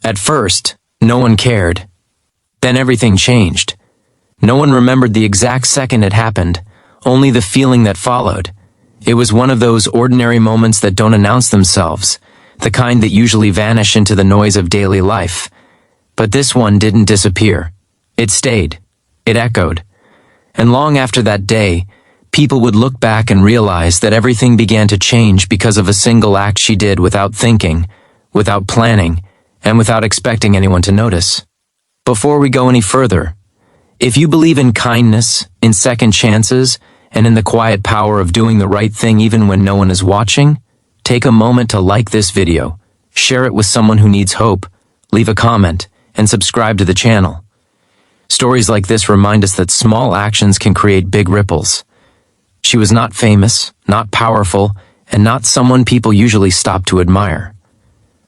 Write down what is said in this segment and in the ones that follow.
At first, no one cared. Then everything changed. No one remembered the exact second it happened, only the feeling that followed. It was one of those ordinary moments that don't announce themselves, the kind that usually vanish into the noise of daily life. But this one didn't disappear. It stayed. It echoed. And long after that day, people would look back and realize that everything began to change because of a single act she did without thinking, without planning, and without expecting anyone to notice. Before we go any further, if you believe in kindness, in second chances, and in the quiet power of doing the right thing even when no one is watching, take a moment to like this video, share it with someone who needs hope, leave a comment, and subscribe to the channel. Stories like this remind us that small actions can create big ripples. She was not famous, not powerful, and not someone people usually stop to admire.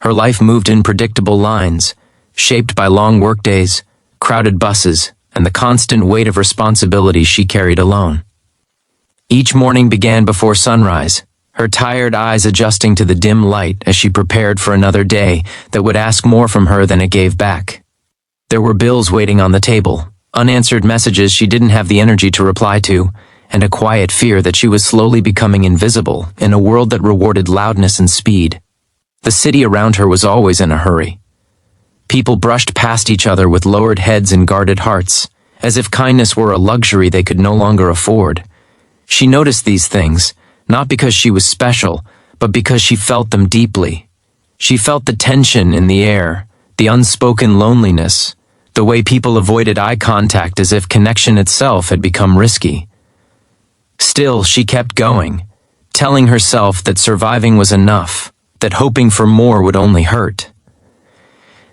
Her life moved in predictable lines, shaped by long workdays, crowded buses, and the constant weight of responsibility she carried alone. Each morning began before sunrise, her tired eyes adjusting to the dim light as she prepared for another day that would ask more from her than it gave back. There were bills waiting on the table, unanswered messages she didn't have the energy to reply to, and a quiet fear that she was slowly becoming invisible in a world that rewarded loudness and speed. The city around her was always in a hurry. People brushed past each other with lowered heads and guarded hearts, as if kindness were a luxury they could no longer afford. She noticed these things, not because she was special, but because she felt them deeply. She felt the tension in the air, the unspoken loneliness, the way people avoided eye contact as if connection itself had become risky. Still, she kept going, telling herself that surviving was enough, that hoping for more would only hurt.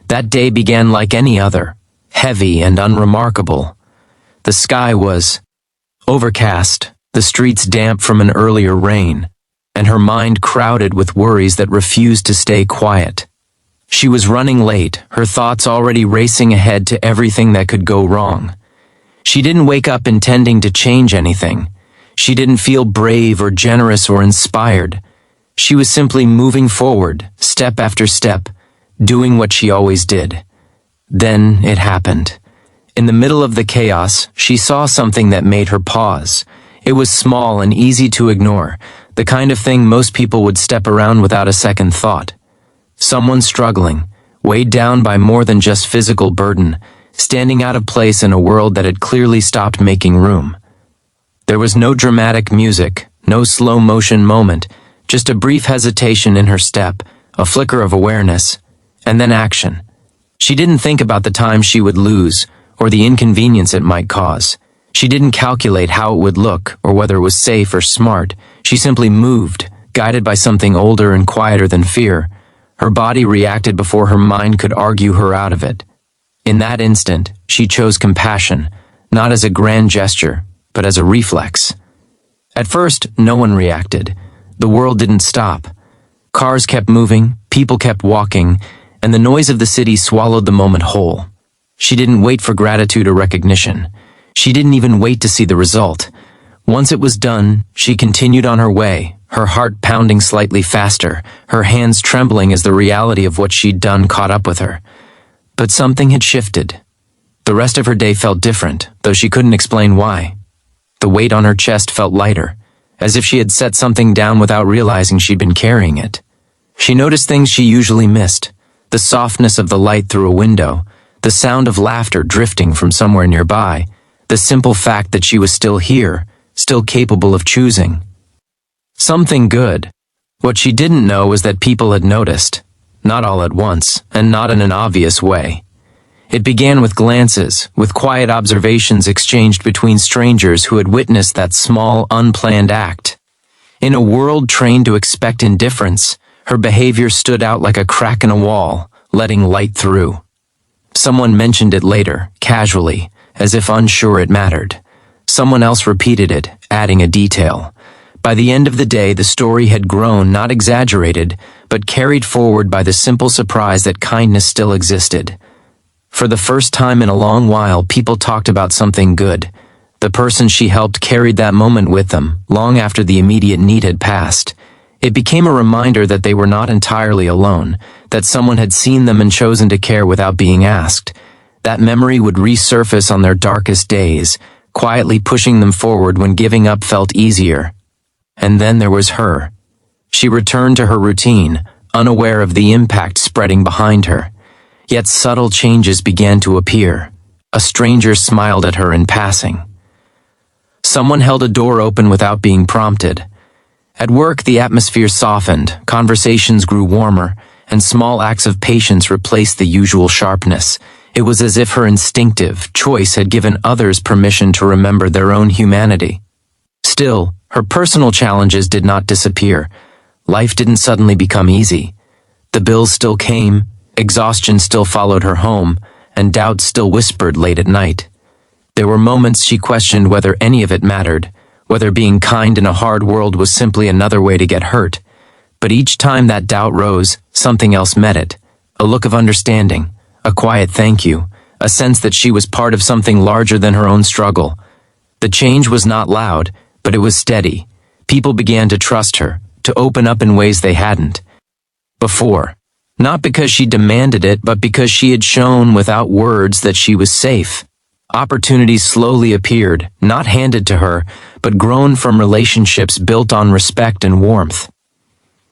That day began like any other, heavy and unremarkable. The sky was overcast, the streets damp from an earlier rain, and her mind crowded with worries that refused to stay quiet. She was running late, her thoughts already racing ahead to everything that could go wrong. She didn't wake up intending to change anything. She didn't feel brave or generous or inspired. She was simply moving forward, step after step, doing what she always did. Then it happened. In the middle of the chaos, she saw something that made her pause. It was small and easy to ignore, the kind of thing most people would step around without a second thought. Someone struggling, weighed down by more than just physical burden, standing out of place in a world that had clearly stopped making room. There was no dramatic music, no slow-motion moment, just a brief hesitation in her step, a flicker of awareness, and then action. She didn't think about the time she would lose, or the inconvenience it might cause. She didn't calculate how it would look, or whether it was safe or smart. She simply moved, guided by something older and quieter than fear. Her body reacted before her mind could argue her out of it. In that instant, she chose compassion, not as a grand gesture, but as a reflex. At first, no one reacted. The world didn't stop. Cars kept moving, people kept walking, and the noise of the city swallowed the moment whole. She didn't wait for gratitude or recognition. She didn't even wait to see the result. Once it was done, she continued on her way, her heart pounding slightly faster, her hands trembling as the reality of what she'd done caught up with her. But something had shifted. The rest of her day felt different, though she couldn't explain why. The weight on her chest felt lighter, as if she had set something down without realizing she'd been carrying it. She noticed things she usually missed, the softness of the light through a window, the sound of laughter drifting from somewhere nearby, the simple fact that she was still here, still capable of choosing. Something good. What she didn't know was that people had noticed, not all at once, and not in an obvious way. It began with glances, with quiet observations exchanged between strangers who had witnessed that small, unplanned act. In a world trained to expect indifference, her behavior stood out like a crack in a wall, letting light through. Someone mentioned it later, casually, as if unsure it mattered. Someone else repeated it, adding a detail. By the end of the day, the story had grown, not exaggerated, but carried forward by the simple surprise that kindness still existed. For the first time in a long while, people talked about something good. The person she helped carried that moment with them, long after the immediate need had passed. It became a reminder that they were not entirely alone, that someone had seen them and chosen to care without being asked. That memory would resurface on their darkest days, quietly pushing them forward when giving up felt easier. And then there was her. She returned to her routine, unaware of the impact spreading behind her. Yet subtle changes began to appear. A stranger smiled at her in passing. Someone held a door open without being prompted. At work, the atmosphere softened, conversations grew warmer, and small acts of patience replaced the usual sharpness. It was as if her instinctive choice had given others permission to remember their own humanity. Still, her personal challenges did not disappear. Life didn't suddenly become easy. The bills still came, exhaustion still followed her home, and doubt still whispered late at night. There were moments she questioned whether any of it mattered, whether being kind in a hard world was simply another way to get hurt. But each time that doubt rose, something else met it. A look of understanding, a quiet thank you, a sense that she was part of something larger than her own struggle. The change was not loud, but it was steady. People began to trust her, to open up in ways they hadn't before. Not because she demanded it, but because she had shown without words that she was safe. Opportunities slowly appeared, not handed to her, but grown from relationships built on respect and warmth.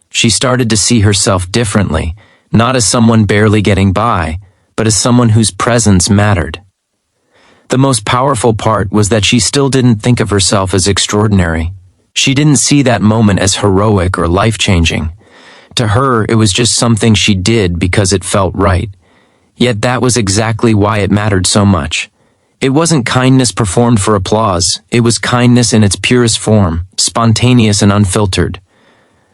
She started to see herself differently, not as someone barely getting by, but as someone whose presence mattered. The most powerful part was that she still didn't think of herself as extraordinary. She didn't see that moment as heroic or life-changing. To her, it was just something she did because it felt right. Yet that was exactly why it mattered so much. It wasn't kindness performed for applause. It was kindness in its purest form, spontaneous and unfiltered.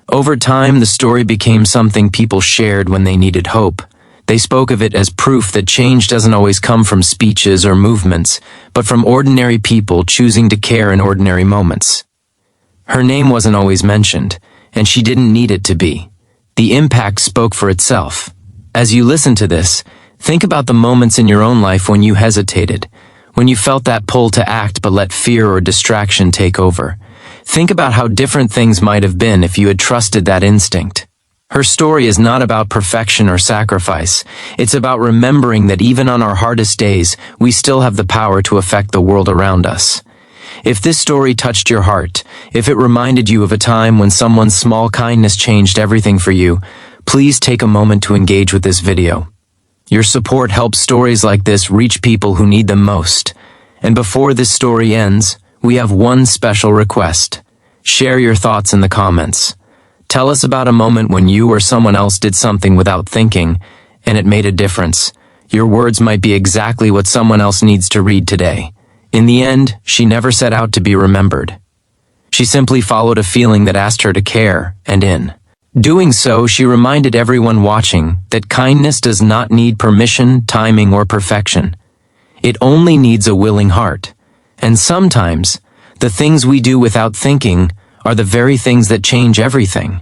Over time, the story became something people shared when they needed hope. They spoke of it as proof that change doesn't always come from speeches or movements, but from ordinary people choosing to care in ordinary moments. Her name wasn't always mentioned, and she didn't need it to be. The impact spoke for itself. As you listen to this, think about the moments in your own life when you hesitated, when you felt that pull to act but let fear or distraction take over. Think about how different things might have been if you had trusted that instinct. Her story is not about perfection or sacrifice. It's about remembering that even on our hardest days, we still have the power to affect the world around us. If this story touched your heart, if it reminded you of a time when someone's small kindness changed everything for you, please take a moment to engage with this video. Your support helps stories like this reach people who need them most. And before this story ends, we have one special request. Share your thoughts in the comments. Tell us about a moment when you or someone else did something without thinking, and it made a difference. Your words might be exactly what someone else needs to read today. In the end, she never set out to be remembered. She simply followed a feeling that asked her to care, and in doing so, she reminded everyone watching that kindness does not need permission, timing, or perfection. It only needs a willing heart. And sometimes, the things we do without thinking are the very things that change everything.